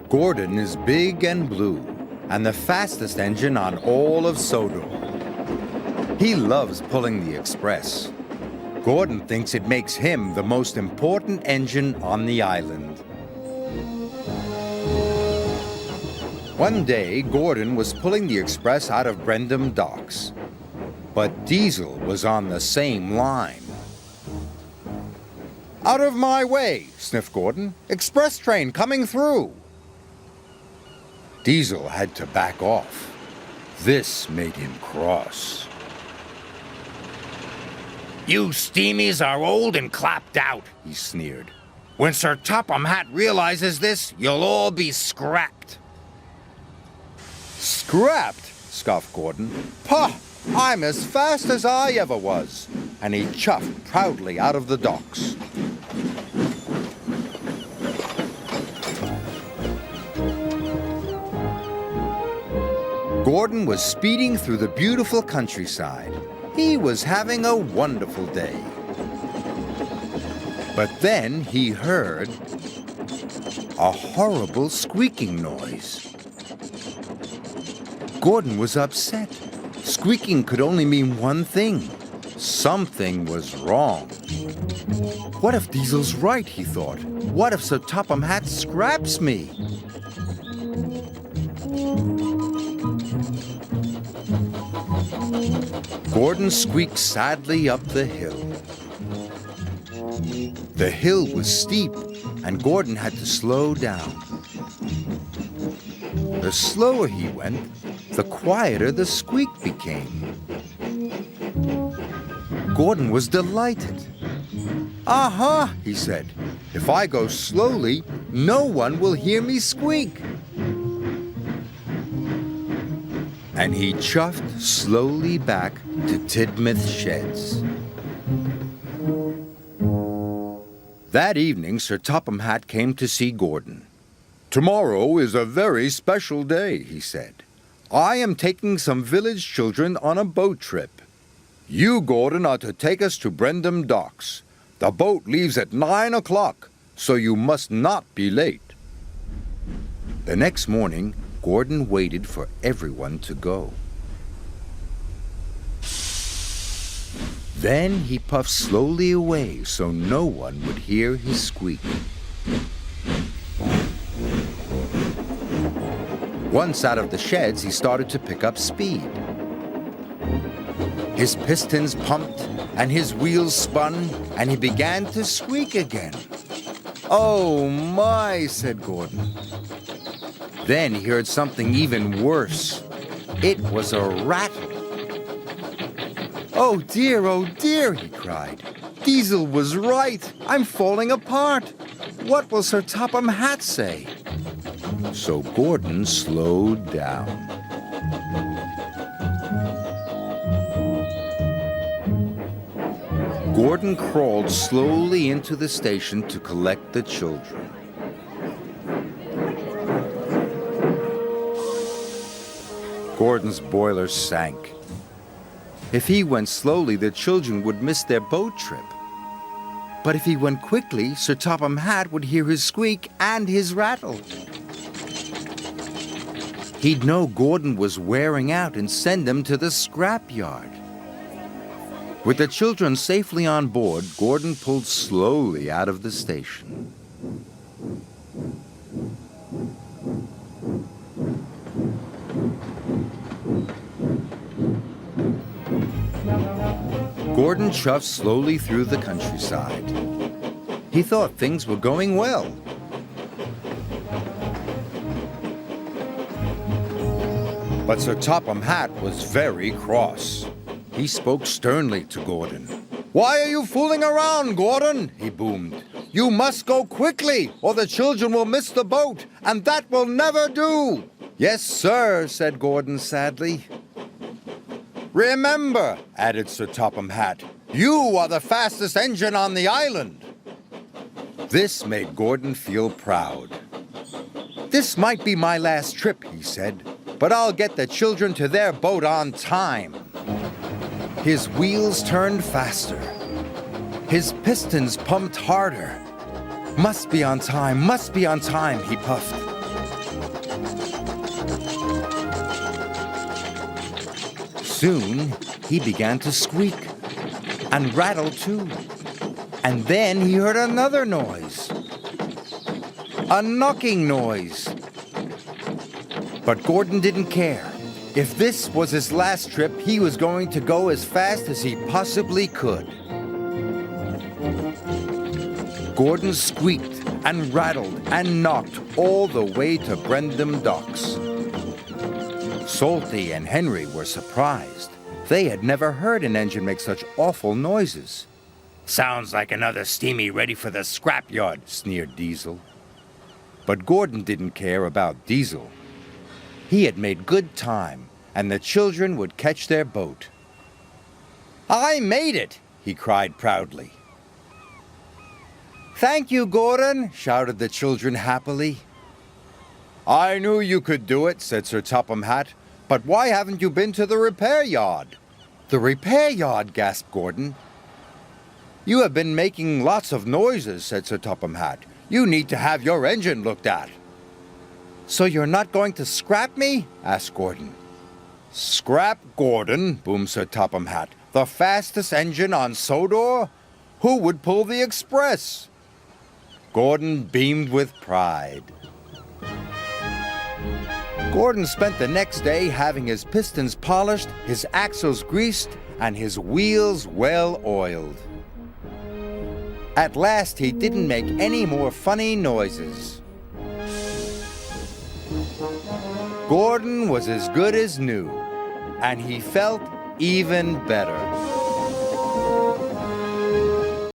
Gordon is big and blue, and the fastest engine on all of Sodor. He loves pulling the express. Gordon thinks it makes him the most important engine on the island. One day, Gordon was pulling the express out of Brendam docks, but Diesel was on the same line. "Out of my way," sniffed Gordon. "Express train coming through." Diesel had to back off. This made him cross. "You steamies are old and clapped out," he sneered. "When Sir Topham Hatt realizes this, you'll all be scrapped." "Scrapped?" scoffed Gordon. "Pah! I'm as fast as I ever was." And he chuffed proudly out of the docks. Gordon was speeding through the beautiful countryside. He was having a wonderful day. But then he heard a horrible squeaking noise. Gordon was upset. Squeaking could only mean one thing. Something was wrong. What if Diesel's right, he thought. What if Sir Topham Hatt scraps me? Gordon squeaked sadly up the hill. The hill was steep, and Gordon had to slow down. The slower he went, the quieter the squeak became. Gordon was delighted. "Aha," he said. "If I go slowly, no one will hear me squeak." And he chuffed slowly back to Tidmouth Sheds. That evening, Sir Topham Hatt came to see Gordon. "Tomorrow is a very special day," he said. "I am taking some village children on a boat trip. You, Gordon, are to take us to Brendam docks. The boat leaves at 9 o'clock, so you must not be late." The next morning, Gordon waited for everyone to go. Then he puffed slowly away so no one would hear his squeak. Once out of the sheds, he started to pick up speed. His pistons pumped and his wheels spun, and he began to squeak again. "Oh my," said Gordon. Then he heard something even worse. It was a rattle. oh dear," he cried. "Diesel was right. I'm falling apart. What will Sir Topham Hatt say?" So Gordon slowed down. Gordon crawled slowly into the station to collect the children. Gordon's boiler sank. If he went slowly, the children would miss their boat trip. But if he went quickly, Sir Topham Hatt would hear his squeak and his rattle. He'd know Gordon was wearing out and send him to the scrapyard. With the children safely on board, Gordon pulled slowly out of the station. Gordon chuffed slowly through the countryside. He thought things were going well. But Sir Topham Hatt was very cross. He spoke sternly to Gordon. "Why are you fooling around, Gordon?" he boomed. "You must go quickly, or the children will miss the boat, and that will never do." "Yes, sir," said Gordon sadly. "Remember," added Sir Topham Hatt, "you are the fastest engine on the island." This made Gordon feel proud. "This might be my last trip," he said, "but I'll get the children to their boat on time." His wheels turned faster. His pistons pumped harder. Must be on time, he puffed. Soon, he began to squeak and rattle too. And then he heard another noise. A knocking noise. But Gordon didn't care. If this was his last trip, he was going to go as fast as he possibly could. Gordon squeaked and rattled and knocked all the way to Brendam Docks. Salty and Henry were surprised. They had never heard an engine make such awful noises. Sounds like another steamy ready for the scrapyard, Sneered Diesel. But Gordon didn't care about Diesel. He had made good time, and the children would catch their boat. I made it, he cried proudly. Thank you, Gordon, shouted the children happily. I knew you could do it, said Sir Topham Hatt, but why haven't you been to the repair yard? The repair yard, gasped Gordon. You have been making lots of noises, said Sir Topham Hatt. You need to have your engine looked at. So you're not going to scrap me? Asked Gordon. Scrap Gordon, boomed Sir Topham Hatt. The fastest engine on Sodor? Who would pull the express? Gordon beamed with pride. Gordon spent the next day having his pistons polished, his axles greased, and his wheels well oiled. At last, he didn't make any more funny noises. Gordon was as good as new, and he felt even better.